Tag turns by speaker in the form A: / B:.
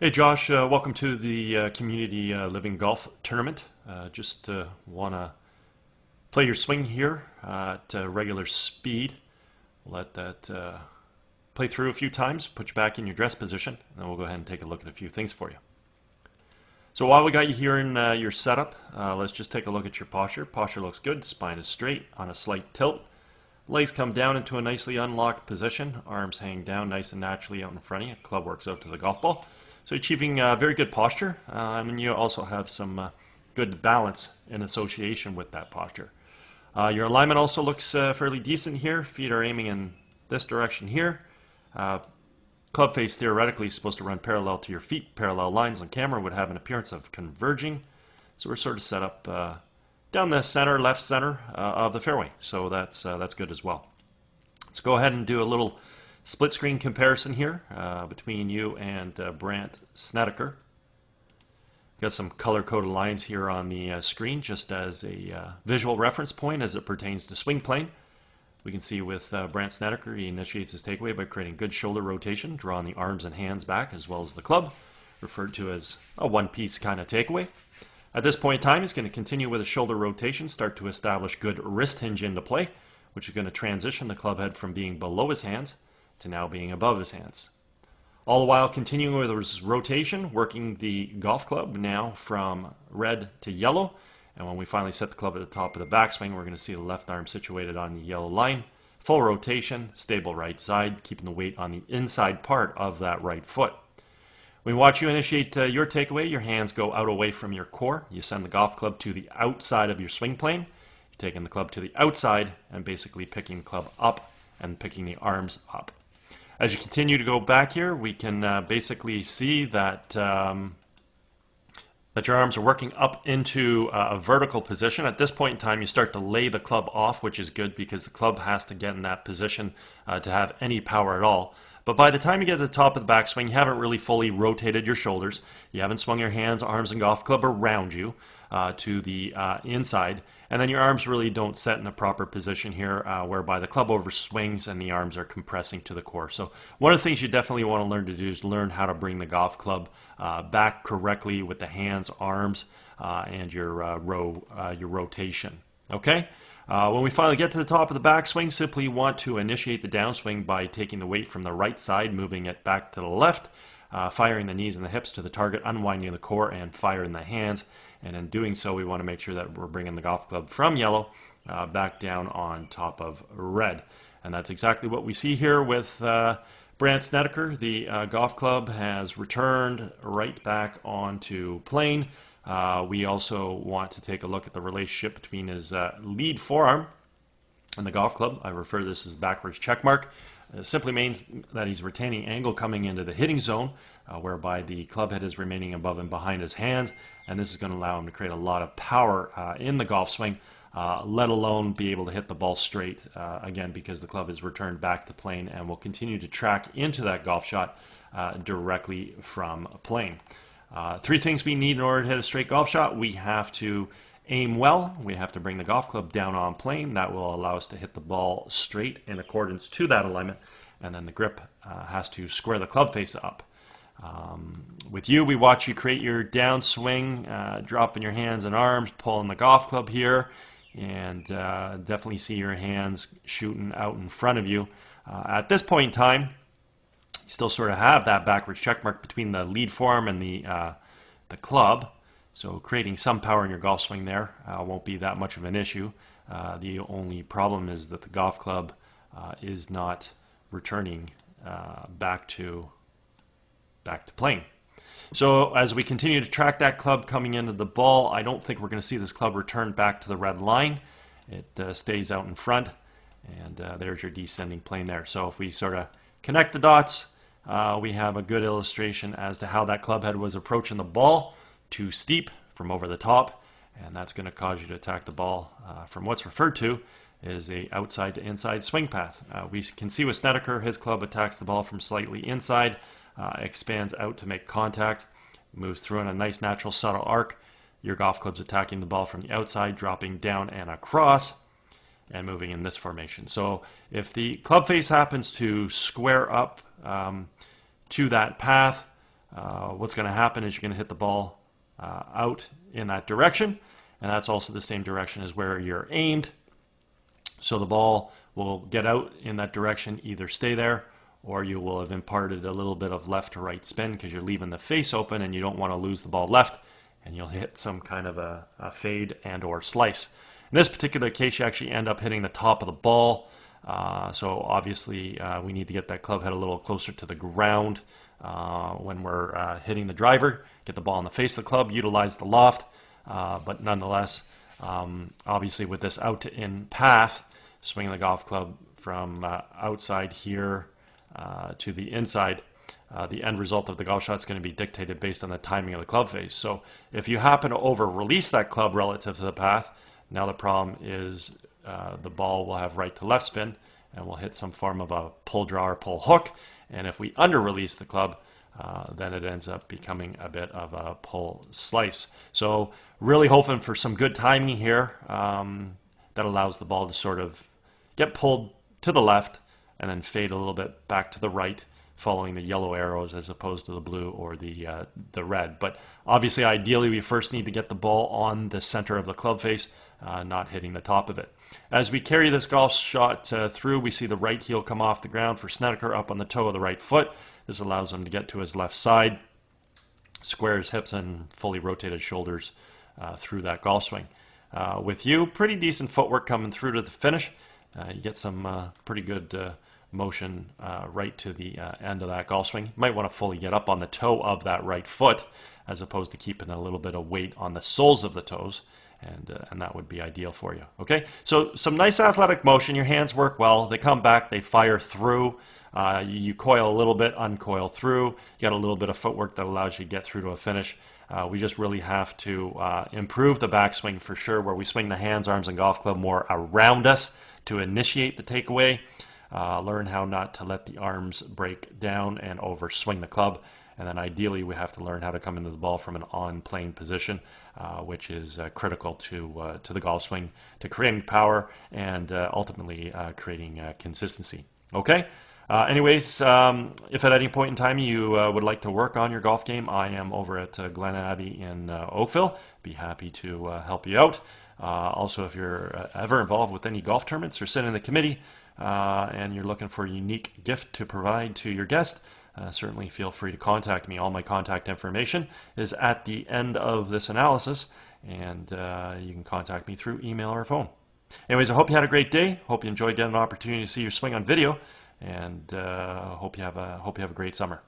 A: Hey Josh, welcome to the Community Living Golf Tournament. Just want to play your swing here at regular speed. Let that play through a few times, put you back in your dress position, and then we'll go ahead and take a look at a few things for you. So while we got you here in your setup, let's just take a look at your posture. Posture looks good, spine is straight on a slight tilt. Legs come down into a nicely unlocked position, arms hang down nice and naturally out in front of you. Club works out to the golf ball. So achieving very good posture, and you also have some good balance in association with that posture. Your alignment also looks fairly decent here. Feet are aiming in this direction here. Club face theoretically is supposed to run parallel to your feet. Parallel lines on camera would have an appearance of converging. So we're sort of set up down the center, left center of the fairway. So that's good as well. Let's go ahead and do a little split screen comparison here between you and Brandt Snedeker. Got some color-coded lines here on the screen just as a visual reference point as it pertains to swing plane. We can see with Brandt Snedeker, he initiates his takeaway by creating good shoulder rotation, drawing the arms and hands back as well as the club, referred to as a one-piece kind of takeaway. At this point in time, he's going to continue with a shoulder rotation, start to establish good wrist hinge into play, which is going to transition the club head from being below his hands to now being above his hands. All the while continuing with his rotation, working the golf club now from red to yellow. And when we finally set the club at the top of the backswing, we're going to see the left arm situated on the yellow line. Full rotation, stable right side, keeping the weight on the inside part of that right foot. When we watch you initiate your takeaway, your hands go out away from your core. You send the golf club to the outside of your swing plane. You're taking the club to the outside and basically picking the club up and picking the arms up. As you continue to go back here, we can basically see that that your arms are working up into a vertical position. At this point in time, you start to lay the club off, which is good because the club has to get in that position to have any power at all. But by the time you get to the top of the backswing, you haven't really fully rotated your shoulders. You haven't swung your hands, arms, and golf club around you to the inside. And then your arms really don't set in a proper position here whereby the club overswings and the arms are compressing to the core. So one of the things you definitely want to learn to do is learn how to bring the golf club back correctly with the hands, arms, and your rotation. Okay? When we finally get to the top of the backswing, simply want to initiate the downswing by taking the weight from the right side, moving it back to the left, firing the knees and the hips to the target, unwinding the core, and firing the hands. And in doing so, we want to make sure that we're bringing the golf club from yellow back down on top of red. And that's exactly what we see here with Brandt Snedeker. The golf club has returned right back onto plane. We also want to take a look at the relationship between his lead forearm and the golf club. I refer to this as backwards check mark. It simply means that he's retaining angle coming into the hitting zone, whereby the club head is remaining above and behind his hands, and this is going to allow him to create a lot of power in the golf swing, let alone be able to hit the ball straight, again, because the club is returned back to plane and will continue to track into that golf shot directly from plane. Three things we need in order to hit a straight golf shot. We have to aim well. We have to bring the golf club down on plane. That will allow us to hit the ball straight in accordance to that alignment. And then the grip has to square the club face up. With you, we watch you create your downswing, dropping your hands and arms, pulling the golf club here, and definitely see your hands shooting out in front of you. At this point in time, you still sort of have that backwards check mark between the lead forearm and the club. So creating some power in your golf swing there won't be that much of an issue. The only problem is that the golf club is not returning back to plane. So as we continue to track that club coming into the ball, I don't think we're going to see this club return back to the red line. It stays out in front, and there's your descending plane there. So if we sort of connect the dots, we have a good illustration as to how that club head was approaching the ball. Too steep from over the top, and that's going to cause you to attack the ball from what's referred to as a outside to inside swing path. We can see with Snedeker, his club attacks the ball from slightly inside, expands out to make contact, moves through in a nice natural subtle arc. Your golf club's attacking the ball from the outside, dropping down and across, and moving in this formation. So if the club face happens to square up to that path, what's going to happen is you're going to hit the ball out in that direction, and that's also the same direction as where you're aimed. So the ball will get out in that direction, either stay there, or you will have imparted a little bit of left to right spin because you're leaving the face open and you don't want to lose the ball left, and you'll hit some kind of a fade and or slice. In this particular case, you actually end up hitting the top of the ball. So obviously we need to get that club head a little closer to the ground when we're hitting the driver, get the ball in the face of the club, utilize the loft, but nonetheless, obviously with this out to in path, swinging the golf club from outside here to the inside, the end result of the golf shot is going to be dictated based on the timing of the club face. So if you happen to over-release that club relative to the path, now the problem is the ball will have right to left spin and will hit some form of a pull draw or pull hook. And if we under-release the club, then it ends up becoming a bit of a pull slice. So really hoping for some good timing here that allows the ball to sort of get pulled to the left and then fade a little bit back to the right, following the yellow arrows as opposed to the blue or the red. But obviously, ideally, we first need to get the ball on the center of the club face, not hitting the top of it. As we carry this golf shot through, we see the right heel come off the ground for Snedeker up on the toe of the right foot. This allows him to get to his left side, square his hips, and fully rotated shoulders through that golf swing. With you, pretty decent footwork coming through to the finish. You get some pretty good motion right to the end of that golf swing. You might want to fully get up on the toe of that right foot as opposed to keeping a little bit of weight on the soles of the toes, and that would be ideal for you. Okay, so some nice athletic motion. Your hands work well. They come back, they fire through. You coil a little bit, uncoil through. You got a little bit of footwork that allows you to get through to a finish. We just really have to improve the backswing for sure, where we swing the hands, arms, and golf club more around us to initiate the takeaway. Learn how not to let the arms break down and overswing the club. And then ideally we have to learn how to come into the ball from an on-plane position, which is critical to the golf swing, to creating power and ultimately creating consistency. Okay? Anyways, if at any point in time you would like to work on your golf game, I am over at Glen Abbey in Oakville. Be happy to help you out. Also, if you're ever involved with any golf tournaments or sit in the committee and you're looking for a unique gift to provide to your guest, certainly feel free to contact me. All my contact information is at the end of this analysis, and you can contact me through email or phone. Anyways, I hope you had a great day. Hope you enjoyed getting an opportunity to see your swing on video, and hope you have a great summer.